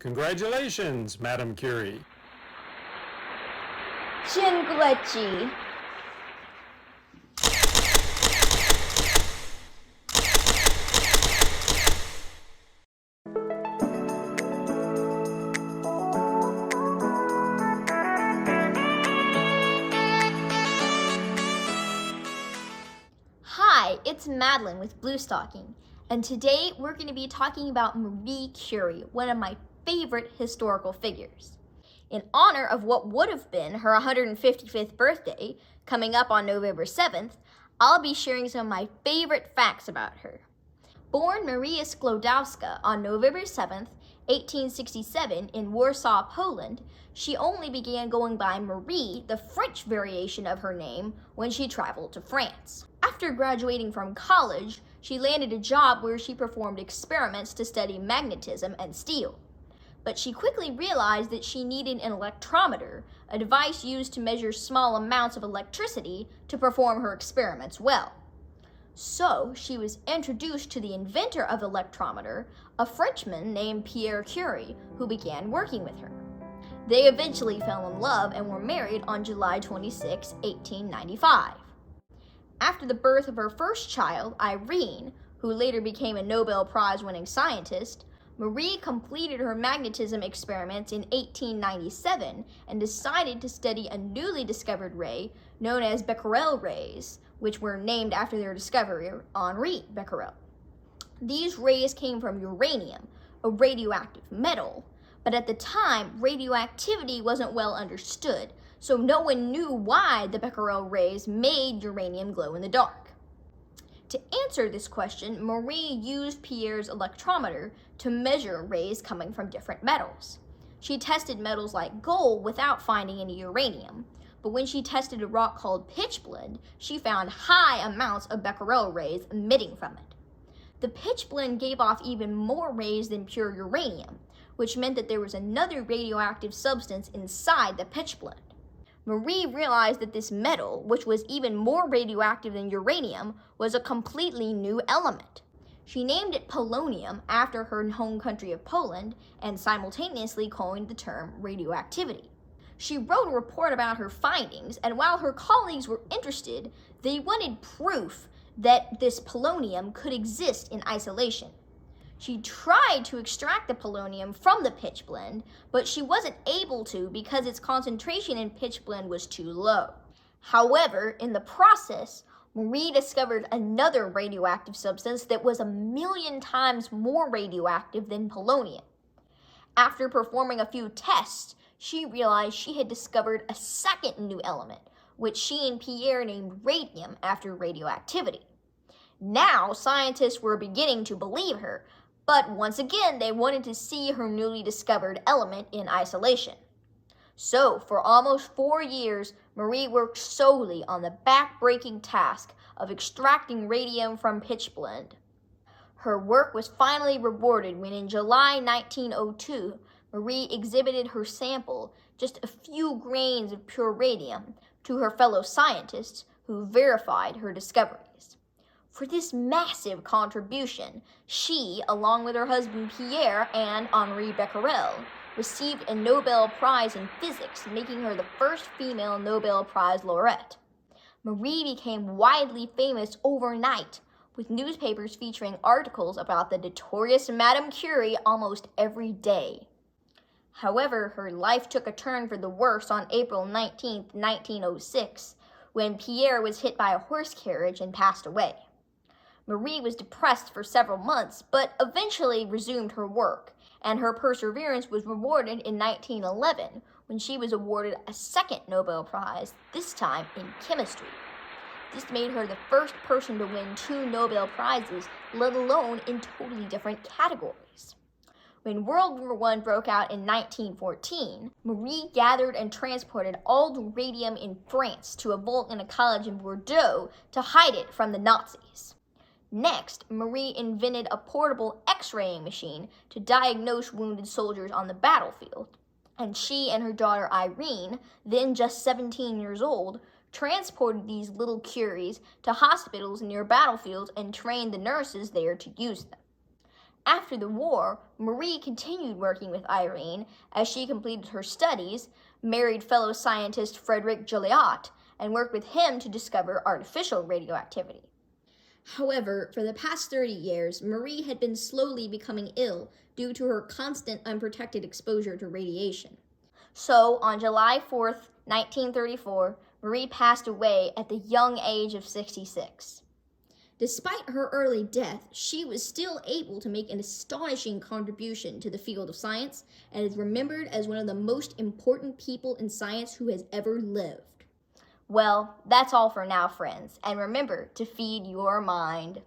Congratulations, Madame Curie. Dziękuję. Hi, it's Madeline with Bluestocking, and today we're going to be talking about Marie Curie, one of my favorite historical figures. In honor of what would have been her 155th birthday, coming up on November 7th, I'll be sharing some of my favorite facts about her. Born Maria Sklodowska on November 7th, 1867 in Warsaw, Poland, she only began going by Marie, the French variation of her name, when she traveled to France. After graduating from college, she landed a job where she performed experiments to study magnetism and steel. But she quickly realized that she needed an electrometer, a device used to measure small amounts of electricity to perform her experiments well. So she was introduced to the inventor of the electrometer, a Frenchman named Marie Curie, who began working with her. They eventually fell in love and were married on July 26, 1895. After the birth of her first child, Irene, who later became a Nobel Prize winning scientist, Marie completed her magnetism experiments in 1897 and decided to study a newly discovered ray known as Becquerel rays, which were named after their discoverer, Henri Becquerel. These rays came from uranium, a radioactive metal, but at the time, radioactivity wasn't well understood, so no one knew why the Becquerel rays made uranium glow in the dark. To answer this question, Marie used Pierre's electrometer to measure rays coming from different metals. She tested metals like gold without finding any uranium, but when she tested a rock called pitchblende, she found high amounts of Becquerel rays emitting from it. The pitchblende gave off even more rays than pure uranium, which meant that there was another radioactive substance inside the pitchblende. Marie realized that this metal, which was even more radioactive than uranium, was a completely new element. She named it polonium after her home country of Poland and simultaneously coined the term radioactivity. She wrote a report about her findings, and while her colleagues were interested, they wanted proof that this polonium could exist in isolation. She tried to extract the polonium from the pitchblende, but she wasn't able to because its concentration in pitchblende was too low. However, in the process, Marie discovered another radioactive substance that was 1,000,000 times more radioactive than polonium. After performing a few tests, she realized she had discovered a second new element, which she and Pierre named radium after radioactivity. Now, scientists were beginning to believe her, but once again, they wanted to see her newly discovered element in isolation. So, for almost 4 years, Marie worked solely on the back-breaking task of extracting radium from pitchblende. Her work was finally rewarded when in July 1902, Marie exhibited her sample, just a few grains of pure radium, to her fellow scientists who verified her discoveries. For this massive contribution, she, along with her husband Pierre and Henri Becquerel, received a Nobel Prize in physics, making her the first female Nobel Prize laureate. Marie became widely famous overnight, with newspapers featuring articles about the notorious Madame Curie almost every day. However, her life took a turn for the worse on April 19, 1906, when Pierre was hit by a horse carriage and passed away. Marie was depressed for several months, but eventually resumed her work, and her perseverance was rewarded in 1911 when she was awarded a second Nobel Prize, this time in chemistry. This made her the first person to win 2 Nobel Prizes, let alone in totally different categories. When World War I broke out in 1914, Marie gathered and transported all the radium in France to a vault in a college in Bordeaux to hide it from the Nazis. Next, Marie invented a portable X-raying machine to diagnose wounded soldiers on the battlefield, and she and her daughter Irene, then just 17 years old, transported these little Curies to hospitals near battlefields and trained the nurses there to use them. After the war, Marie continued working with Irene as she completed her studies, married fellow scientist Frederick Joliot, and worked with him to discover artificial radioactivity. However, for the past 30 years, Marie had been slowly becoming ill due to her constant unprotected exposure to radiation. So, on July 4th, 1934, Marie passed away at the young age of 66. Despite her early death, she was still able to make an astonishing contribution to the field of science and is remembered as one of the most important people in science who has ever lived. Well, that's all for now, friends, and remember to feed your mind.